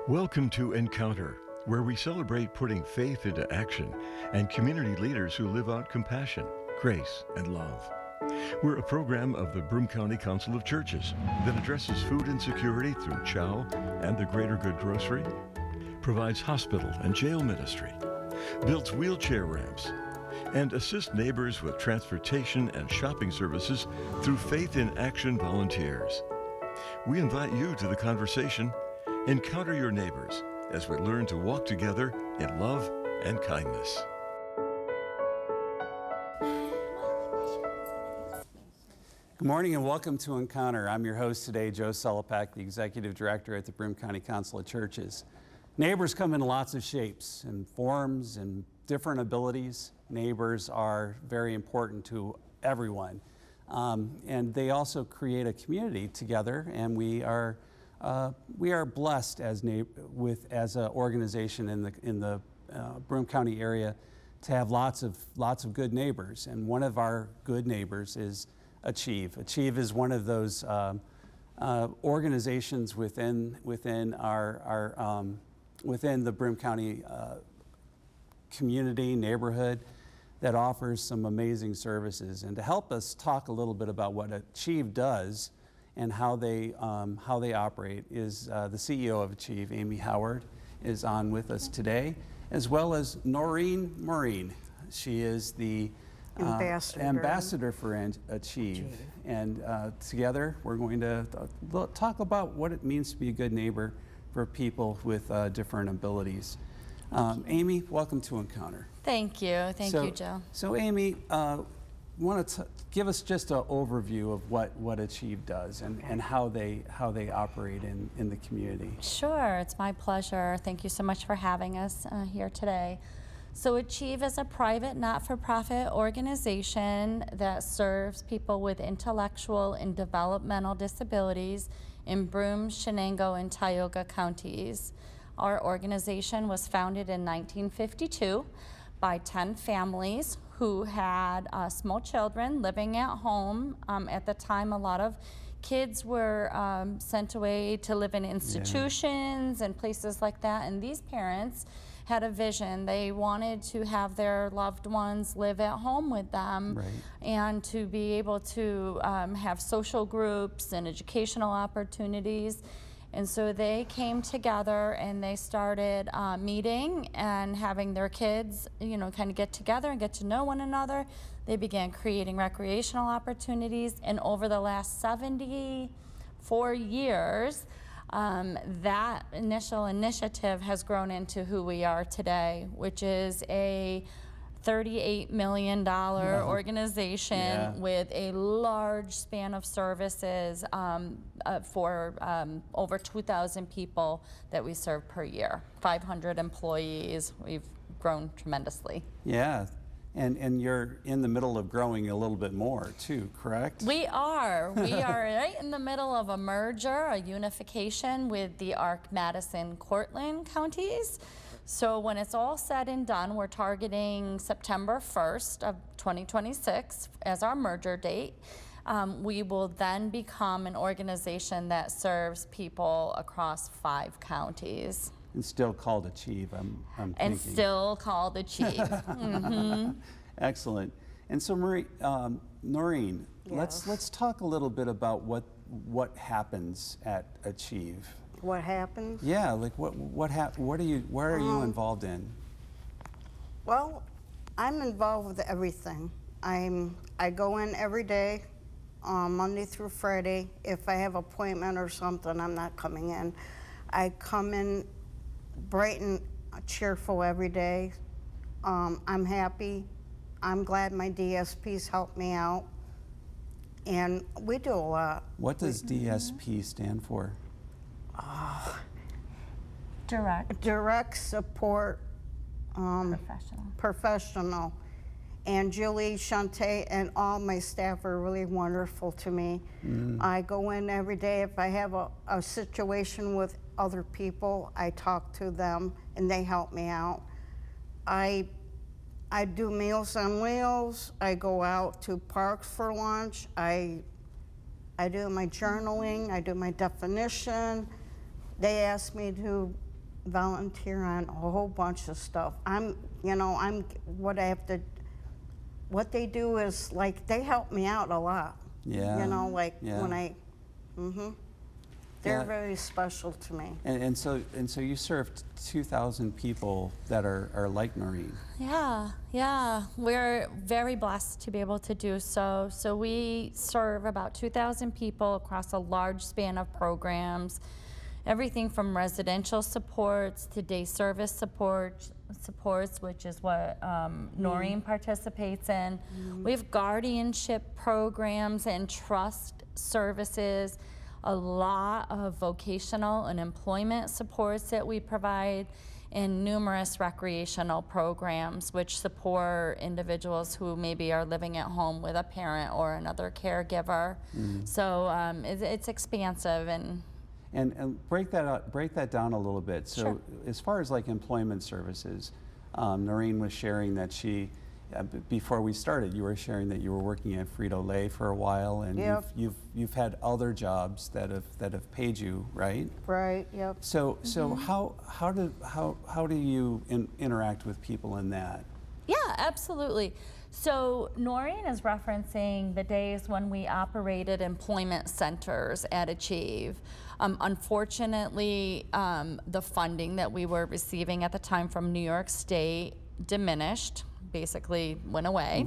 Welcome to Encounter, where we celebrate putting faith into action and community leaders who live out compassion, grace, and love. We're a program of the Broome County Council of Churches that addresses food insecurity through Chow and the Greater Good Grocery, provides hospital and jail ministry, builds wheelchair ramps, and assists neighbors with transportation and shopping services through Faith in Action volunteers. We invite you to the conversation. Encounter your neighbors as we learn to walk together in love and kindness. Good morning and welcome to Encounter. I'm your host today, Joe Sellepack, the Executive Director at the Broome County Council of Churches. Neighbors come in lots of shapes and forms and different abilities. Neighbors are very important to everyone. And they also create a community together, and we are blessed as an organization in the Broome County area to have lots of good neighbors, and one of our good neighbors is Achieve. Achieve is one of those organizations within the Broome County community neighborhood that offers some amazing services. And to help us talk a little bit about what Achieve does and how they operate is the CEO of Achieve, Amy Howard, is on with us today, as well as Norene Marean. She is the ambassador for Achieve. And together we're going to talk about what it means to be a good neighbor for people with different abilities. Amy, welcome to Encounter. Thank you. Thank you, Joe. So Amy, want to give us just an overview of what Achieve does and how they operate in the community. Sure, it's my pleasure. Thank you so much for having us here today. So Achieve is a private, not-for-profit organization that serves people with intellectual and developmental disabilities in Broome, Shenango, and Tioga counties. Our organization was founded in 1952 by 10 families who had small children living at home. At the time, a lot of kids were sent away to live in institutions and places like that, and these parents had a vision. They wanted to have their loved ones live at home with them, and to be able to have social groups and educational opportunities. And so they came together and they started meeting and having their kids, kind of get together and get to know one another. They began creating recreational opportunities, and over the last 74 years, that initial initiative has grown into who we are today, which is a $38 million organization with a large span of services for over 2,000 people that we serve per year, 500 employees. We've grown tremendously. Yeah. And you're in the middle of growing a little bit more too, correct? We are. We are right in the middle of a merger, a unification with the Ark, Madison, Cortland counties. So when it's all said and done, we're targeting September 1st of 2026 as our merger date. We will then become an organization that serves people across 5 counties. And still called Achieve, I'm thinking. And still called Achieve. Excellent. And so Norene, let's talk a little bit about what happens at Achieve. What happens? Yeah, like what are you involved in? Well, I'm involved with everything. I go in every day, Monday through Friday. If I have an appointment or something, I'm not coming in. I come in bright and cheerful every day. I'm happy. I'm glad my DSPs help me out, and we do a lot. What does DSP stand for? Direct support, professional. And Julie, Shante, and all my staff are really wonderful to me. I go in every day. If I have a situation with other people, I talk to them and they help me out. I do Meals on Wheels. I go out to parks for lunch. I do my journaling. I do my definition. They ask me to volunteer on a whole bunch of stuff. What they do is, like, they help me out a lot. Yeah. When they're Yeah. very special to me. And so you served 2,000 people that are like Norene. Yeah. We're very blessed to be able to do so. So we serve about 2,000 people across a large span of programs, everything from residential supports to day service supports, which is what Norene participates in. We have guardianship programs and trust services, a lot of vocational and employment supports that we provide, and numerous recreational programs which support individuals who maybe are living at home with a parent or another caregiver. So it's expansive And break that down a little bit. So Sure. as far as like employment services, Norene was sharing that before we started, you were sharing that you were working at Frito-Lay for a while, and Yep. you've had other jobs that have paid you, right? Right, yep. So how do you interact with people in that? Yeah, absolutely. So Noreen is referencing the days when we operated employment centers at Achieve. Unfortunately, the funding that we were receiving at the time from New York State diminished, basically went away.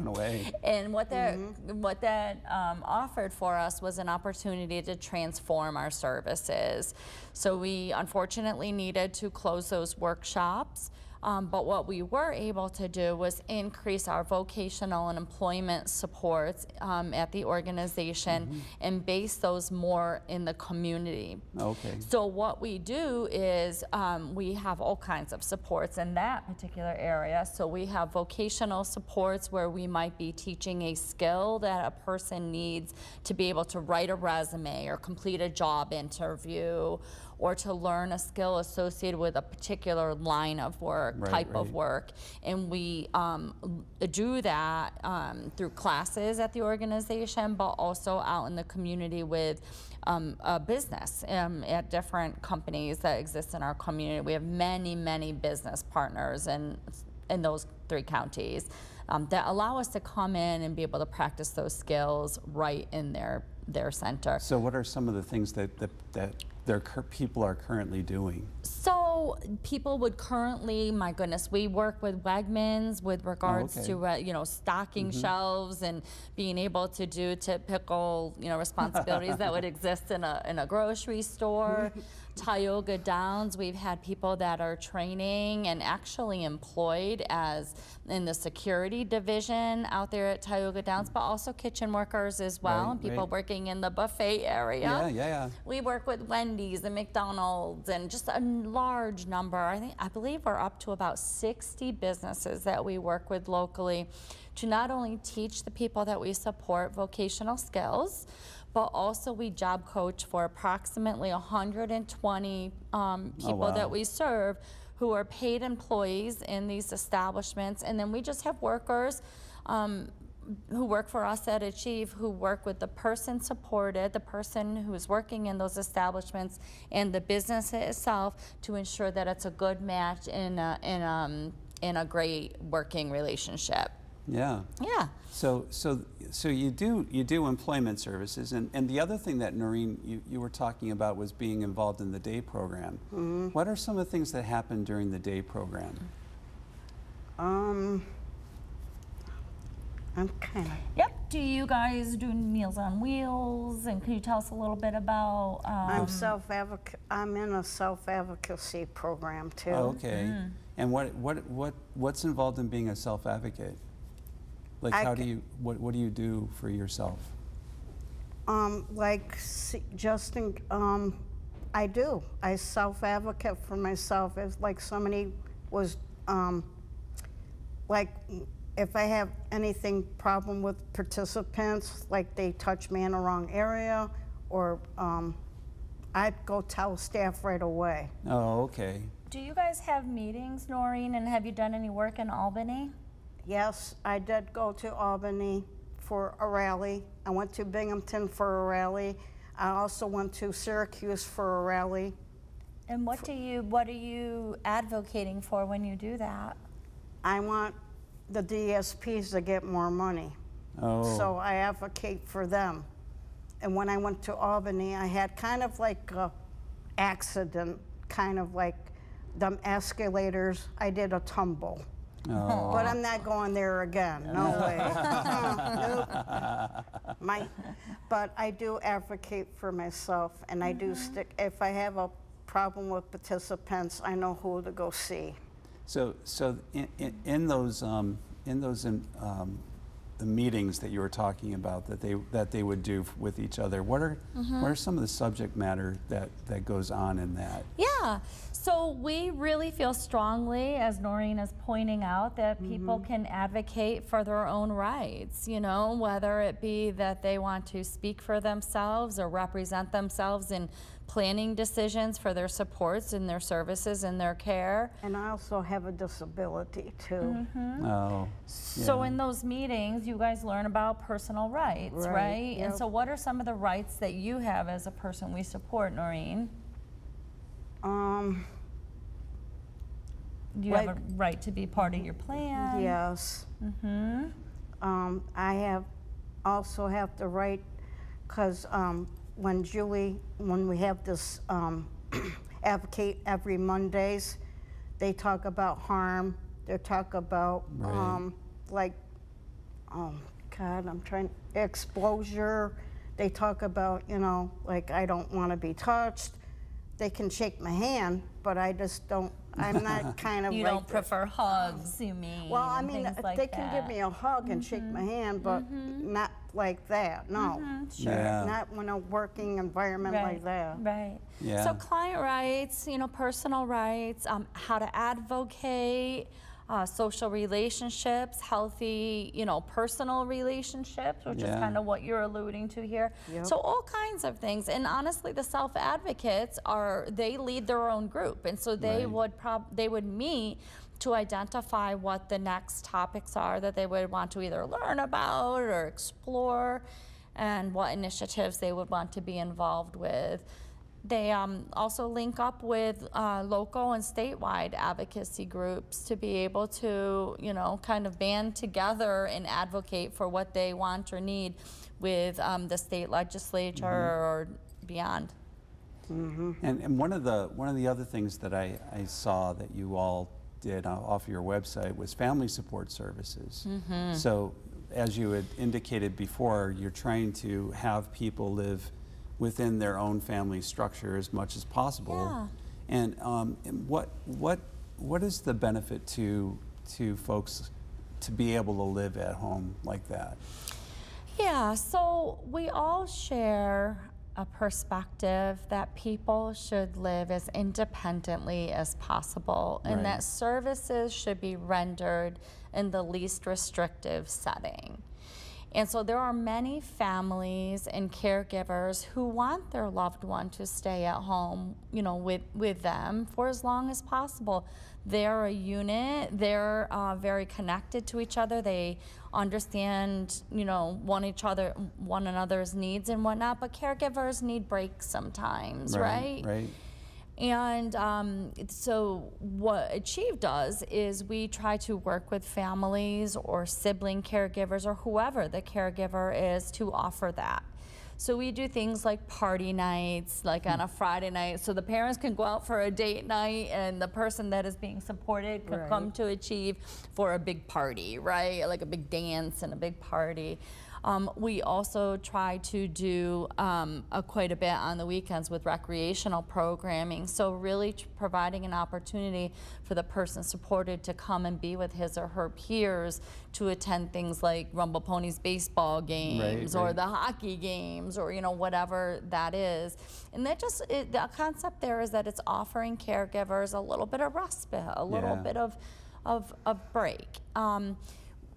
And what that offered for us was an opportunity to transform our services. So we unfortunately needed to close those workshops. But what we were able to do was increase our vocational and employment supports at the organization and base those more in the community. Okay. So what we do is we have all kinds of supports in that particular area. So we have vocational supports where we might be teaching a skill that a person needs to be able to write a resume or complete a job interview, or to learn a skill associated with a particular line of work, type of work. And we do that through classes at the organization, but also out in the community with a business at different companies that exist in our community. We have many business partners in those 3 counties that allow us to come in and be able to practice those skills right in their center. So what are some of the things that people are currently doing? So people would currently, my goodness, we work with Wegmans with regards to stocking shelves and being able to do typical responsibilities that would exist in a grocery store. Tioga Downs, we've had people that are training and actually employed as in the security division out there at Tioga Downs, but also kitchen workers as well, and people working in the buffet area. Yeah. We work with Wendy's and McDonald's and just a large number. I believe we're up to about 60 businesses that we work with locally to not only teach the people that we support vocational skills, but also we job coach for approximately 120 people that we serve who are paid employees in these establishments. And then we just have workers who work for us at Achieve, who work with the person supported, the person who's working in those establishments, and the business itself to ensure that it's a good match in a great working relationship. Yeah. So you do employment services, and the other thing that Norene you were talking about was being involved in the day program. What are some of the things that happen during the day program? I'm kind of. Yep. Do you guys do Meals on Wheels? And can you tell us a little bit about? I'm in a self-advocacy program too. Oh, okay. And what's involved in being a self-advocate? Like, what do you do for yourself? I self-advocate for myself. If like somebody was, if I have anything problem with participants, like they touch me in the wrong area, or I'd go tell staff right away. Oh, okay. Do you guys have meetings, Noreen, and have you done any work in Albany? Yes, I did go to Albany for a rally. I went to Binghamton for a rally. I also went to Syracuse for a rally. And what are you advocating for when you do that? I want the DSPs to get more money. Oh. So I advocate for them. And when I went to Albany, I had kind of like a accident, kind of like them escalators. I did a tumble. Oh. But I'm not going there again. No way. Nope. But I do advocate for myself, and I do stick. If I have a problem with participants, I know who to go see. So in those the meetings that you were talking about that they would do with each other, what are some of the subject matter that goes on in that? Yeah, so we really feel strongly, as Norene is pointing out, that people can advocate for their own rights, you know, whether it be that they want to speak for themselves or represent themselves in planning decisions for their supports and their services and their care. And I also have a disability too. Oh. So in those meetings, you guys learn about personal rights, right? Yep. And so what are some of the rights that you have as a person we support, Norene? Do you have a right to be part of your plan? Yes. I also have the right, because when we have this advocate every Mondays, they talk about harm. They talk about like, oh God, exposure. They talk about, you know, like I don't want to be touched. They can shake my hand, but I just don't. I'm not kind of. You like don't prefer hugs, you mean? Well, I mean, like they can give me a hug and shake my hand, but not like that. No, Sure. Yeah. not in a working environment like that. Right. Yeah. So client rights, you know, personal rights, how to advocate, social relationships, healthy, you know, personal relationships, which is kind of what you're alluding to here. Yep. So all kinds of things. And honestly, the self-advocates they lead their own group. And so they would meet to identify what the next topics are that they would want to either learn about or explore, and what initiatives they would want to be involved with. They also link up with local and statewide advocacy groups to be able to, you know, kind of band together and advocate for what they want or need with the state legislature or beyond. And one of the other things that I saw that you all did off your website was family support services. So as you had indicated before, you're trying to have people live within their own family structure as much as possible. Yeah. And what is the benefit to folks to be able to live at home like that? Yeah, so we all share a perspective that people should live as independently as possible, and that services should be rendered in the least restrictive setting. And so there are many families and caregivers who want their loved one to stay at home, you know, with them for as long as possible. They're a unit, they're very connected to each other, they understand, you know, one another's needs and whatnot, but caregivers need breaks sometimes, right? Right. And so what Achieve does is we try to work with families or sibling caregivers or whoever the caregiver is to offer that. So we do things like party nights, like on a Friday night, so the parents can go out for a date night and the person that is being supported can come to Achieve for a big party, right? Like a big dance and a big party. We also try to do quite a bit on the weekends with recreational programming. So really providing an opportunity for the person supported to come and be with his or her peers to attend things like Rumble Ponies baseball games or the hockey games or, you know, whatever that is. And that the concept there is that it's offering caregivers a little bit of respite, a little bit of break.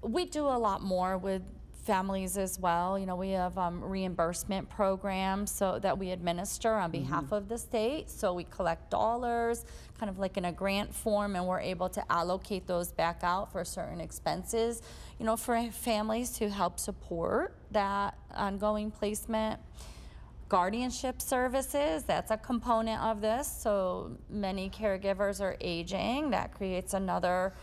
We do a lot more with families as well. You know, we have reimbursement programs so that we administer on behalf of the state. So we collect dollars, kind of like in a grant form, and we're able to allocate those back out for certain expenses, you know, for families to help support that ongoing placement. Guardianship services, that's a component of this. So many caregivers are aging. That creates another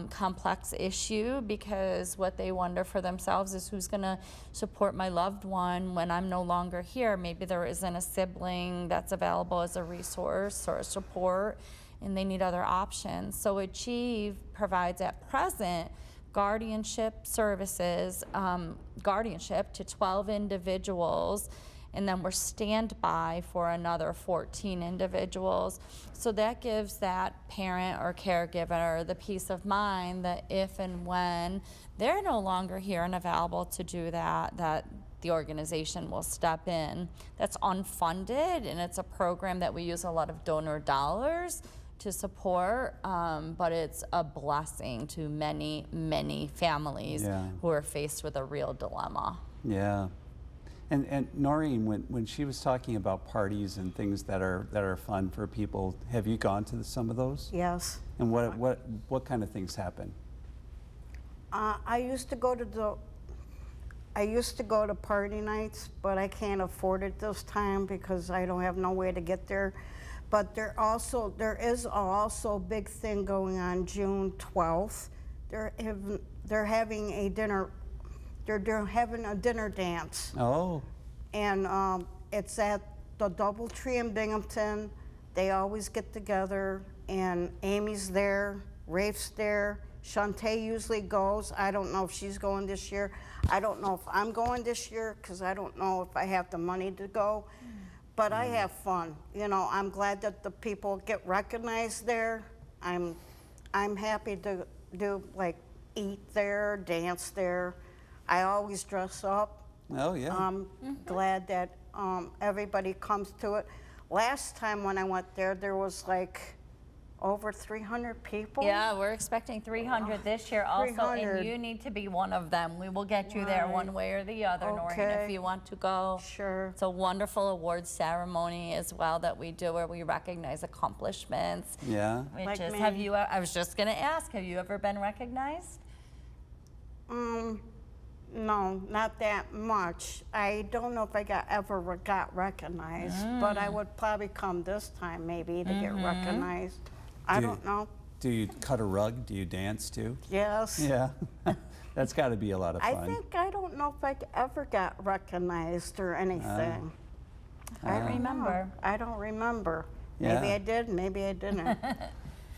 complex issue, because what they wonder for themselves is who's going to support my loved one when I'm no longer here. Maybe there isn't a sibling that's available as a resource or a support, and they need other options. So Achieve provides at present guardianship services, guardianship to 12 individuals, and then we're standby for another 14 individuals. So that gives that parent or caregiver the peace of mind that if and when they're no longer here and available to do that, that the organization will step in. That's unfunded, and it's a program that we use a lot of donor dollars to support, but it's a blessing to many, many families who are faced with a real dilemma. Yeah. And Norene, when she was talking about parties and things that are fun for people, have you gone to some of those? Yes. And what kind of things happen? I used to go to party nights, but I can't afford it this time because I don't have no way to get there. But there is also a big thing going on June 12th. They're having a dinner. They're having a dinner dance. Oh. And it's at the DoubleTree in Binghamton. They always get together, and Amy's there, Rafe's there. Shantae usually goes. I don't know if she's going this year. I don't know if I'm going this year because I don't know if I have the money to go. But I have fun. You know, I'm glad that the people get recognized there. I'm happy to do, like, eat there, dance there. I always dress up. Oh, yeah. I'm glad that everybody comes to it. Last time when I went there, there was like over 300 people. Yeah, we're expecting 300 this year also, 300. and you need to be one of them. We will get you there one way or the other, Norene, if you want to go. Sure. It's a wonderful awards ceremony as well that we do, where we recognize accomplishments. Yeah. Which Like is, me. I was just going to ask, have you ever been recognized? No, not that much. I don't know if I ever got recognized, but I would probably come this time maybe to get recognized. I don't know. Do you cut a rug? Do you dance too? Yes. Yeah. That's got to be a lot of fun. I don't know if I ever got recognized or anything. I don't remember. I don't remember. Yeah. Maybe I did, maybe I didn't.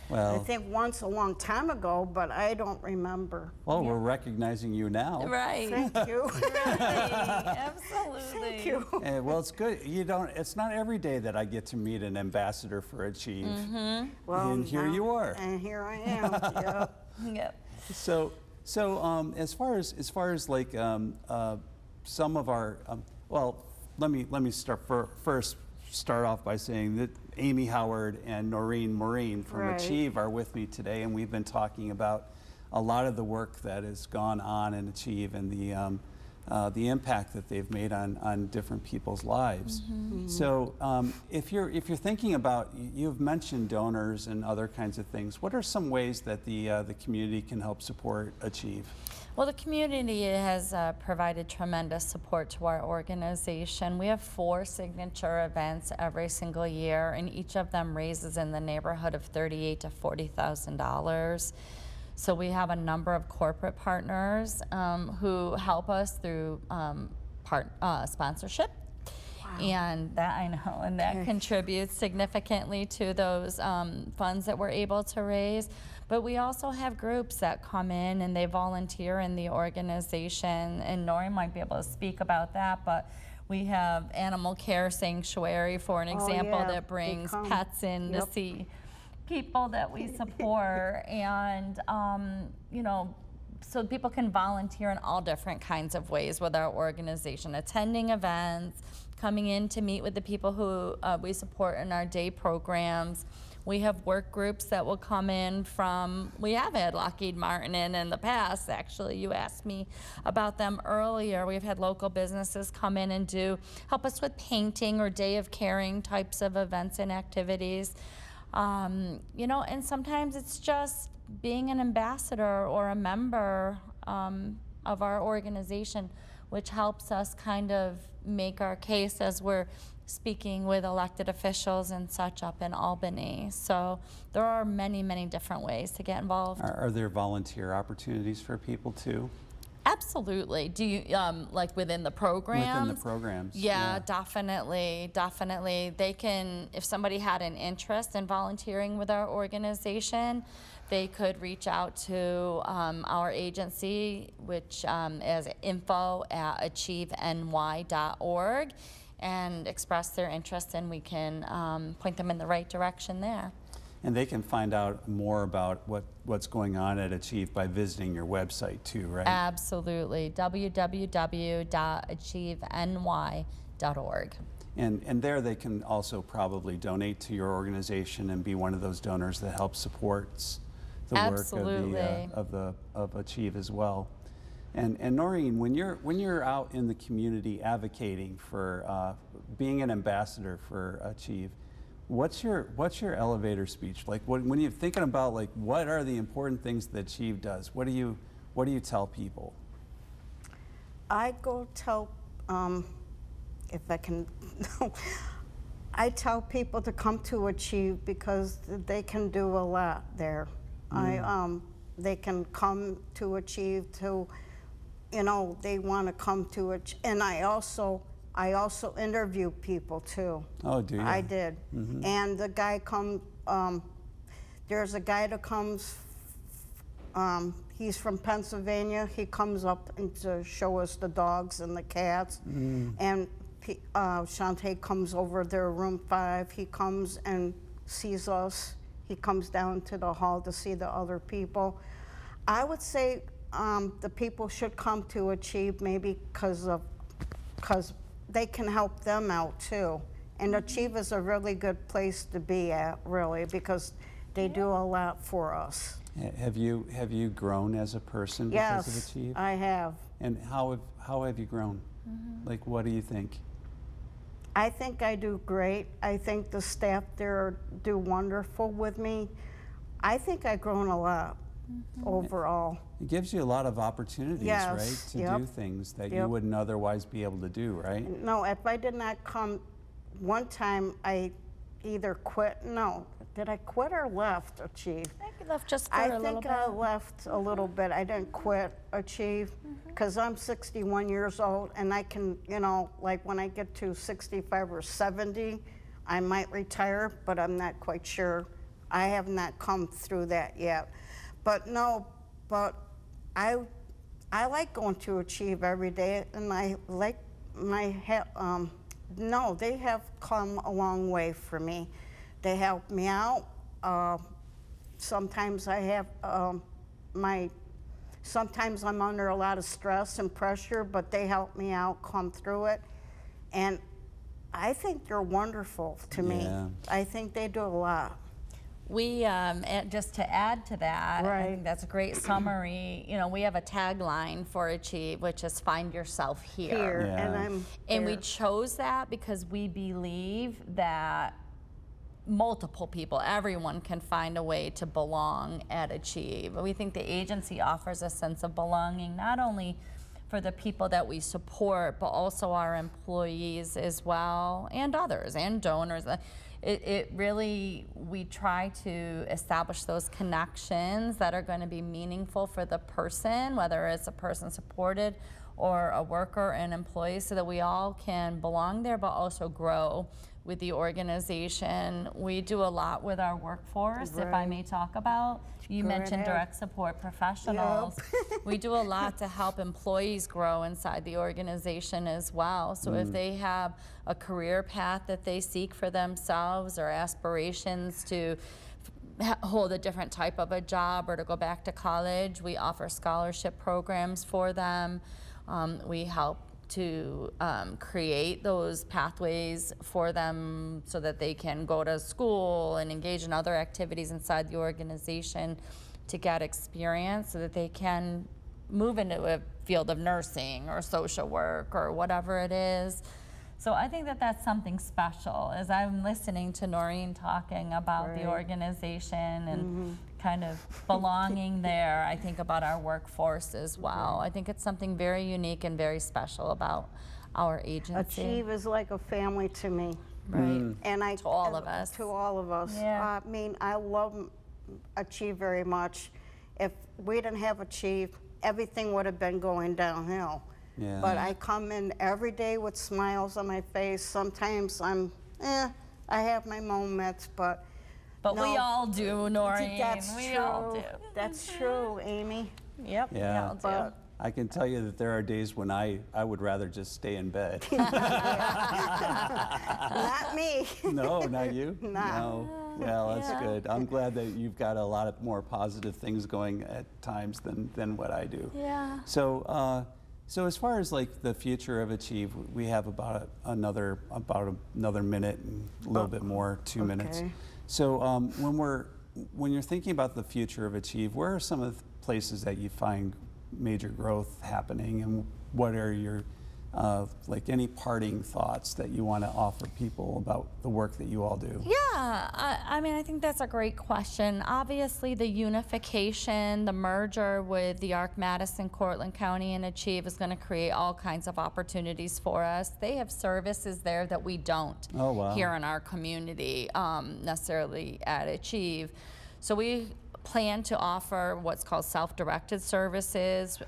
Well, I think once a long time ago, but I don't remember. well, we're recognizing you now. Right. Thank you. Right. Absolutely. Thank you. Well, it's good. It's not every day that I get to meet an ambassador for Achieve. Well, And here now- you are. And here I am. Yep. Yep. So as far as like some of our well, let me start off by saying that Amy Howard and Norene Marean from Right. Achieve are with me today, and we've been talking about a lot of the work that has gone on in Achieve and the impact that they've made on different people's lives. So if you're thinking about, you've mentioned donors and other kinds of things, what are some ways that the community can help support Achieve? Well, the community has provided tremendous support to our organization. We have 4 signature events every single year, and each of them raises in the neighborhood of $38,000 to $40,000. So we have a number of corporate partners who help us through sponsorship. And that, I know, and that contributes significantly to those funds that we're able to raise. But we also have groups that come in and they volunteer in the organization, and Noreen might be able to speak about that, but we have Animal Care Sanctuary, for an example, yeah, that they brings come. pets in to see people that we support. And, you know, so people can volunteer in all different kinds of ways with our organization, attending events, coming in to meet with the people who we support in our day programs. We have work groups that will come in from, we have had Lockheed Martin in the past, actually. You asked me about them earlier. We've had local businesses come in and help us with painting or day of caring types of events and activities. You know, and sometimes it's just being an ambassador or a member of our organization. which helps us kind of make our case as we're speaking with elected officials and such up in Albany. So there are many, many different ways to get involved. Are there volunteer opportunities for people too? Absolutely. Do you, like within the programs? Within the programs. Yeah, definitely, definitely. They can, if somebody had an interest in volunteering with our organization, they could reach out to our agency, which is info@achieveny.org, and express their interest, and we can point them in the right direction there. And they can find out more about what's going on at Achieve by visiting your website too, right? Absolutely. www.achieveny.org. And there they can also probably donate to your organization and be one of those donors that helps supports the work of Achieve as well. And Norene, when you're out in the community advocating for being an ambassador for Achieve, what's your elevator speech like? When you're thinking about like what are the important things that Achieve does? What do you tell people? I go tell, if I can, I tell people to come to Achieve because they can do a lot there. They can come to Achieve to, you know, they want to come to it, and I also interview people too. Oh, do you? I did. And the guy there's a guy that comes, he's from Pennsylvania. He comes up and to show us the dogs and the cats. And Shantae comes over there, room 5. He comes and sees us. He comes down to the hall to see the other people. I would say the people should come to Achieve maybe because they can help them out too. And Achieve is a really good place to be at, really, because they do a lot for us. Have you grown as a person because of Achieve? Yes, I have. And how have you grown? Like, what do you think? I think I do great. I think the staff there do wonderful with me. I think I've grown a lot overall. It gives you a lot of opportunities, right, to do things that you wouldn't otherwise be able to do, right? No, if I did not come, one time I either quit, did I quit or left Achieve? I think you left just for a little bit. I think I left a little bit. I didn't quit Achieve because I'm 61 years old and I can, you know, like when I get to 65 or 70, I might retire, but I'm not quite sure. I have not come through that yet. But I like going to Achieve every day, and I like they have come a long way for me. They help me out. Sometimes I have sometimes I'm under a lot of stress and pressure, but they help me out, come through it. And I think they're wonderful to me. I think they do a lot. We, just to add to that, I Right. think that's a great summary. You know, we have a tagline for Achieve, which is "Find yourself here." And we chose that because we believe that multiple people, everyone can find a way to belong at Achieve. We think the agency offers a sense of belonging, not only for the people that we support, but also our employees as well, and others, and donors. It really, we try to establish those connections that are going to be meaningful for the person, whether it's a person supported or a worker and employee, so that we all can belong there but also grow with the organization. We do a lot with our workforce, if I may talk about. You mentioned direct support professionals. We do a lot to help employees grow inside the organization as well. So if they have a career path that they seek for themselves or aspirations to hold a different type of a job or to go back to college, we offer scholarship programs for them. We help to create those pathways for them so that they can go to school and engage in other activities inside the organization to get experience so that they can move into a field of nursing or social work or whatever it is. So I think that that's something special. As I'm listening to Norene talking about the organization and kind of belonging there, I think about our workforce as well. I think it's something very unique and very special about our agency. Achieve is like a family to me. Right. And To all of us. To all of us. Yeah. I mean, I love Achieve very much. If we didn't have Achieve, everything would have been going downhill. Yeah. But I come in every day with smiles on my face. Sometimes I have my moments, but But no, we all do, Norene. That's we true. all do. That's true, Amy. Yep, Yeah. we all do. But I can tell you that there are days when I would rather just stay in bed. not me. No, not you? Nah. No. Well, that's Yeah. good. I'm glad that you've got a lot of more positive things going at times than what I do. Yeah. So, so as far as like the future of Achieve, we have about another minute and a little bit more, 2 minutes. Okay. So when you're thinking about the future of Achieve, where are some of the places that you find major growth happening, and what are your like any parting thoughts that you want to offer people about the work that you all do? Yeah, I mean, I think that's a great question. Obviously, the unification, the merger with the Arc Madison, Cortland County, and Achieve is going to create all kinds of opportunities for us. They have services there that we don't here in our community, necessarily at Achieve. So we plan to offer what's called self-directed services,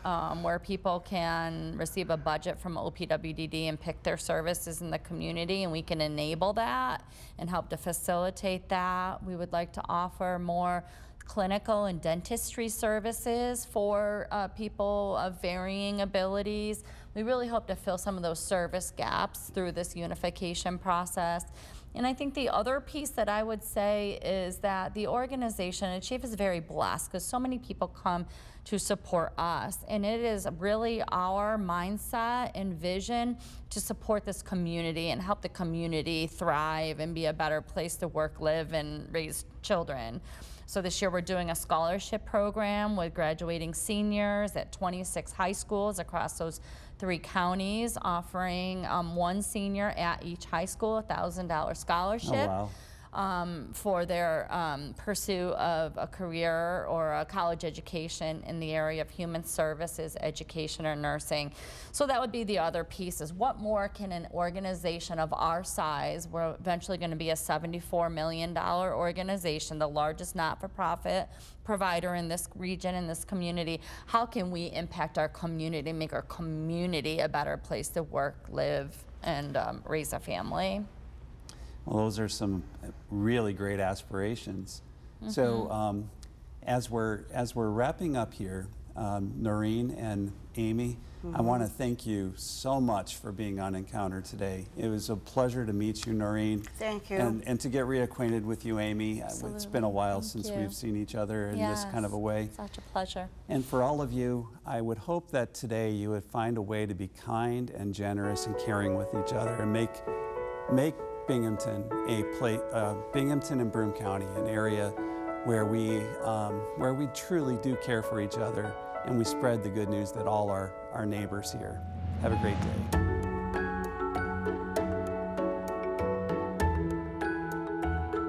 where people can receive a budget from OPWDD and pick their services in the community, and we can enable that and help to facilitate that. We would like to offer more clinical and dentistry services for people of varying abilities. We really hope to fill some of those service gaps through this unification process. And I think the other piece that I would say is that the organization, Achieve, is very blessed because so many people come to support us. And it is really our mindset and vision to support this community and help the community thrive and be a better place to work, live, and raise children. So this year we're doing a scholarship program with graduating seniors at 26 high schools across those 3 counties, offering one senior at each high school a $1,000 scholarship. Oh, wow. For their pursuit of a career or a college education in the area of human services, education, or nursing. So that would be the other piece, is what more can an organization of our size, we're eventually going to be a $74 million organization, the largest not-for-profit provider in this region, in this community, how can we impact our community, make our community a better place to work, live, and raise a family? Well, those are some really great aspirations. So as we're wrapping up here, Norene and Amy, I want to thank you so much for being on Encounter today. It was a pleasure to meet you, Norene. Thank you. And to get reacquainted with you, Amy. Absolutely. It's been a while Thank since you. we've seen each other in this kind of a way. Such a pleasure. And for all of you, I would hope that today you would find a way to be kind and generous and caring with each other, and make Binghamton Binghamton and Broome County an area where we truly do care for each other, and we spread the good news that all our neighbors here. Have a great day.